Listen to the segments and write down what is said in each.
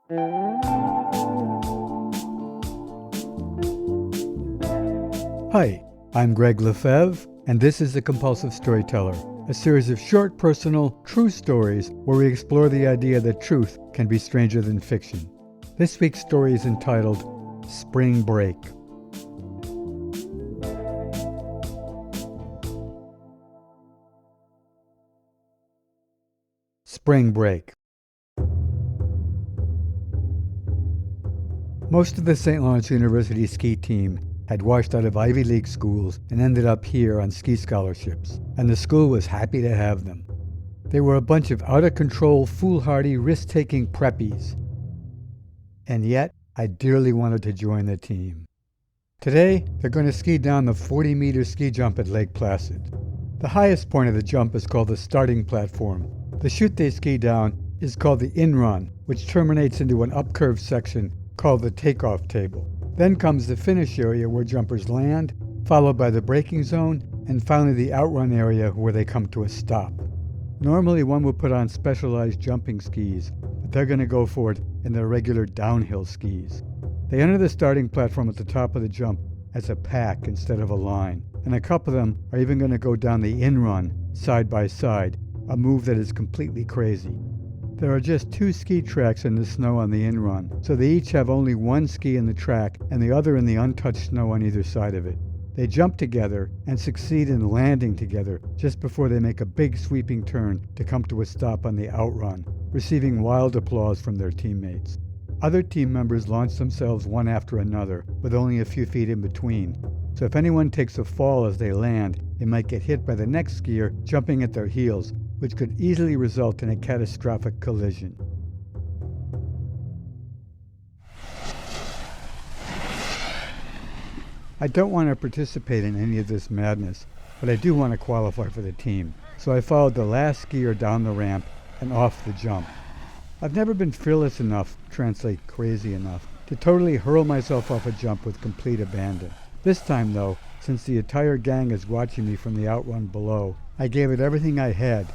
Hi, I'm Gregg LeFevre, and this is The Compulsive Storyteller, a series of short, personal, true stories where we explore the idea that truth can be stranger than fiction. This week's story is entitled Spring Break. Spring Break. Most of the St. Lawrence University ski team had washed out of Ivy League schools and ended up here on ski scholarships, and the school was happy to have them. They were a bunch of out-of-control, foolhardy, risk-taking preppies. And yet, I dearly wanted to join the team. Today, they're going to ski down the 40-meter ski jump at Lake Placid. The highest point of the jump is called the starting platform. The chute they ski down is called the in-run, which terminates into an up-curved section called the takeoff table. Then comes the finish area where jumpers land, followed by the braking zone, and finally the outrun area where they come to a stop. Normally one would put on specialized jumping skis, but they're going to go for it in their regular downhill skis. They enter the starting platform at the top of the jump as a pack instead of a line, and a couple of them are even going to go down the in-run side by side, a move that is completely crazy. There are just 2 ski tracks in the snow on the in-run, so they each have only one ski in the track and the other in the untouched snow on either side of it. They jump together and succeed in landing together just before they make a big sweeping turn to come to a stop on the outrun, receiving wild applause from their teammates. Other team members launch themselves one after another, with only a few feet in between. So if anyone takes a fall as they land, they might get hit by the next skier jumping at their heels, which could easily result in a catastrophic collision. I don't want to participate in any of this madness, but I do want to qualify for the team, so I followed the last skier down the ramp and off the jump. I've never been fearless enough, translate crazy enough, to totally hurl myself off a jump with complete abandon. This time though, since the entire gang is watching me from the outrun below, I gave it everything I had,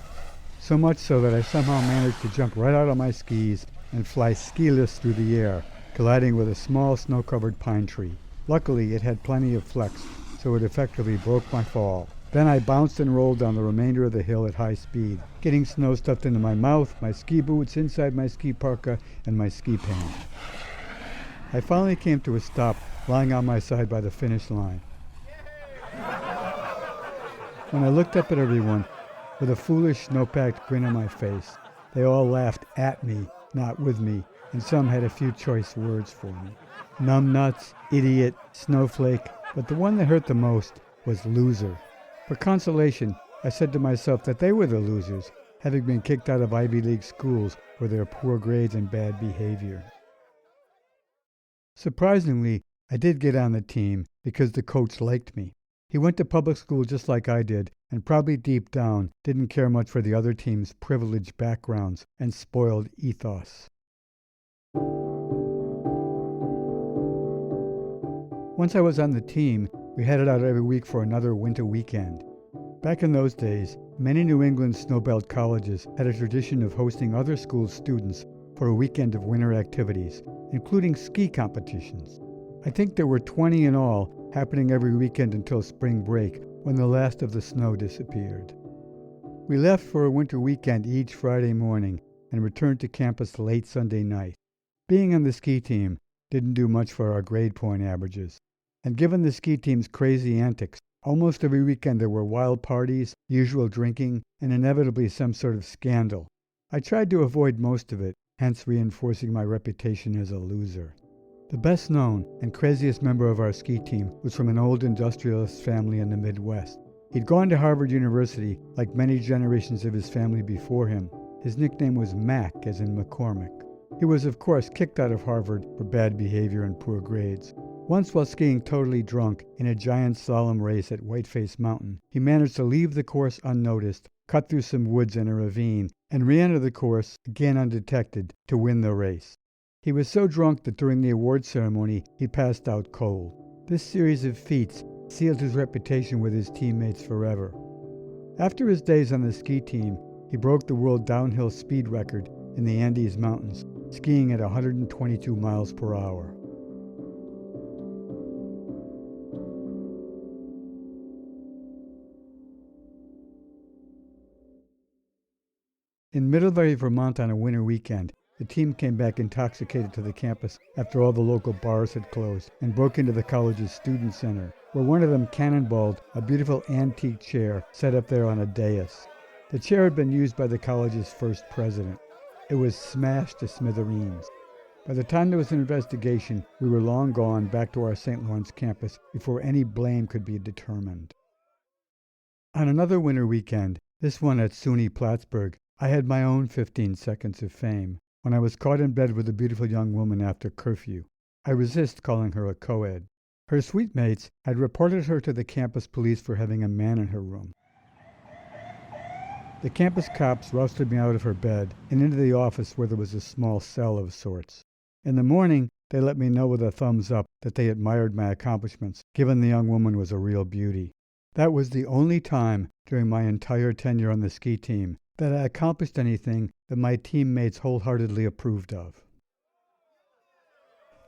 so much so that I somehow managed to jump right out of my skis and fly skiless through the air, colliding with a small snow-covered pine tree. Luckily, it had plenty of flex, so it effectively broke my fall. Then I bounced and rolled down the remainder of the hill at high speed, getting snow stuffed into my mouth, my ski boots, inside my ski parka, and my ski pants. I finally came to a stop, lying on my side by the finish line. When I looked up at everyone, with a foolish, snow-packed grin on my face, they all laughed at me, not with me, and some had a few choice words for me. Numbnuts, idiot, snowflake, but the one that hurt the most was loser. For consolation, I said to myself that they were the losers, having been kicked out of Ivy League schools for their poor grades and bad behavior. Surprisingly, I did get on the team because the coach liked me. He went to public school just like I did, and probably deep down didn't care much for the other team's privileged backgrounds and spoiled ethos. Once I was on the team, we headed out every week for another winter weekend. Back in those days, many New England snowbelt colleges had a tradition of hosting other schools' students for a weekend of winter activities, including ski competitions. I think there were 20 in all, happening every weekend until spring break, when the last of the snow disappeared. We left for a winter weekend each Friday morning and returned to campus late Sunday night. Being on the ski team didn't do much for our grade point averages, and given the ski team's crazy antics, almost every weekend there were wild parties, usual drinking, and inevitably some sort of scandal. I tried to avoid most of it, hence reinforcing my reputation as a loser. The best known and craziest member of our ski team was from an old industrialist family in the Midwest. He'd gone to Harvard University like many generations of his family before him. His nickname was Mac, as in McCormick. He was, of course, kicked out of Harvard for bad behavior and poor grades. Once, while skiing totally drunk in a giant slalom race at Whiteface Mountain, he managed to leave the course unnoticed, cut through some woods and a ravine, and re-enter the course, again undetected, to win the race. He was so drunk that during the award ceremony, he passed out cold. This series of feats sealed his reputation with his teammates forever. After his days on the ski team, he broke the world downhill speed record in the Andes Mountains, skiing at 122 miles per hour. In Middlebury, Vermont on a winter weekend, the team came back intoxicated to the campus after all the local bars had closed and broke into the college's student center, where one of them cannonballed a beautiful antique chair set up there on a dais. The chair had been used by the college's first president. It was smashed to smithereens. By the time there was an investigation, we were long gone back to our St. Lawrence campus before any blame could be determined. On another winter weekend, this one at SUNY Plattsburgh, I had my own 15 seconds of fame when I was caught in bed with a beautiful young woman after curfew. I resist calling her a co-ed. Her suite mates had reported her to the campus police for having a man in her room. The campus cops rousted me out of her bed and into the office where there was a small cell of sorts. In the morning, they let me know with a thumbs up that they admired my accomplishments, given the young woman was a real beauty. That was the only time during my entire tenure on the ski team that I accomplished anything that my teammates wholeheartedly approved of.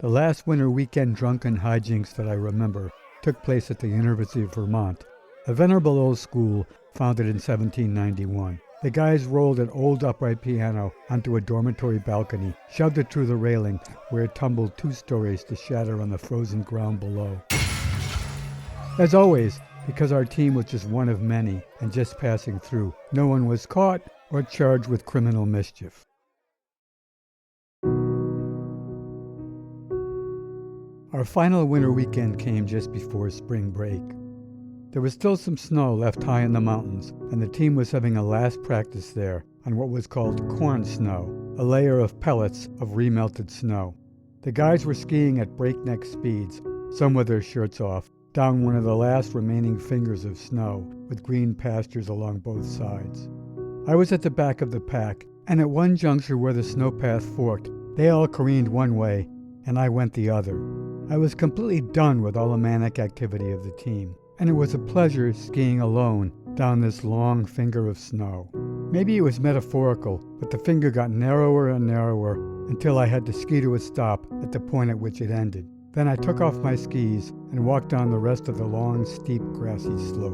The last winter weekend drunken hijinks that I remember took place at the University of Vermont, a venerable old school founded in 1791. The guys rolled an old upright piano onto a dormitory balcony, shoved it through the railing, where it tumbled 2 stories to shatter on the frozen ground below. As always, because our team was just one of many and just passing through, no one was caught or charged with criminal mischief. Our final winter weekend came just before spring break. There was still some snow left high in the mountains, and the team was having a last practice there on what was called corn snow, a layer of pellets of remelted snow. The guys were skiing at breakneck speeds, some with their shirts off, down one of the last remaining fingers of snow, with green pastures along both sides. I was at the back of the pack, and at one juncture where the snowpath forked, they all careened one way, and I went the other. I was completely done with all the manic activity of the team, and it was a pleasure skiing alone down this long finger of snow. Maybe it was metaphorical, but the finger got narrower and narrower until I had to ski to a stop at the point at which it ended. Then I took off my skis and walked down the rest of the long, steep, grassy slope.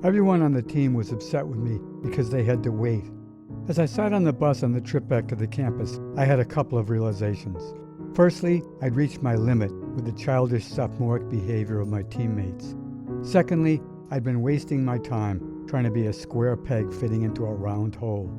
Everyone on the team was upset with me because they had to wait. As I sat on the bus on the trip back to the campus, I had a couple of realizations. Firstly, I'd reached my limit with the childish sophomoric behavior of my teammates. Secondly, I'd been wasting my time trying to be a square peg fitting into a round hole.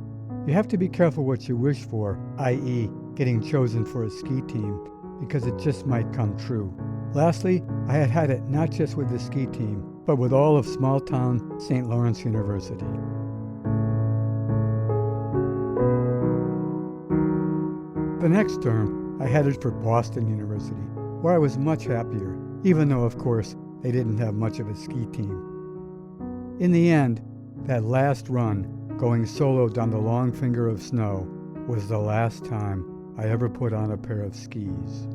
You have to be careful what you wish for, i.e., getting chosen for a ski team, because it just might come true. Lastly, I had had it not just with the ski team, but with all of small-town St. Lawrence University. The next term, I headed for Boston University, where I was much happier, even though, of course, they didn't have much of a ski team. In the end, that last run, going solo down the long finger of snow, was the last time I ever put on a pair of skis.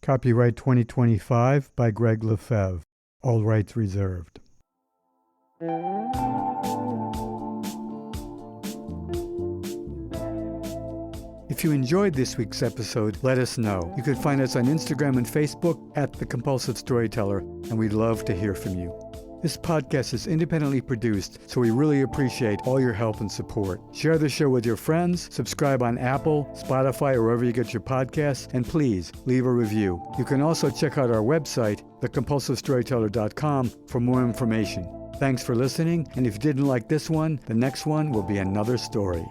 Copyright 2025 by Gregg LeFevre. All rights reserved. If you enjoyed this week's episode, let us know. You can find us on Instagram and Facebook at The Compulsive Storyteller, and we'd love to hear from you. This podcast is independently produced, so we really appreciate all your help and support. Share the show with your friends, subscribe on Apple, Spotify, or wherever you get your podcasts, and please leave a review. You can also check out our website, thecompulsivestoryteller.com, for more information. Thanks for listening, and if you didn't like this one, the next one will be another story.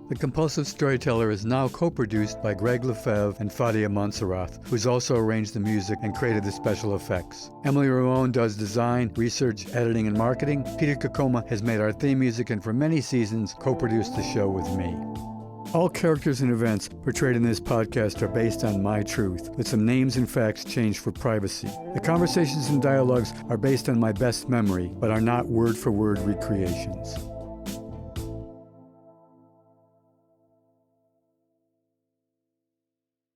The Compulsive Storyteller is now co-produced by Gregg LeFevre and Fadia Montserrat, who's also arranged the music and created the special effects. Emily Ramon does design, research, editing, and marketing. Peter Kokoma has made our theme music and for many seasons co-produced the show with me. All characters and events portrayed in this podcast are based on my truth, with some names and facts changed for privacy. The conversations and dialogues are based on my best memory, but are not word-for-word recreations.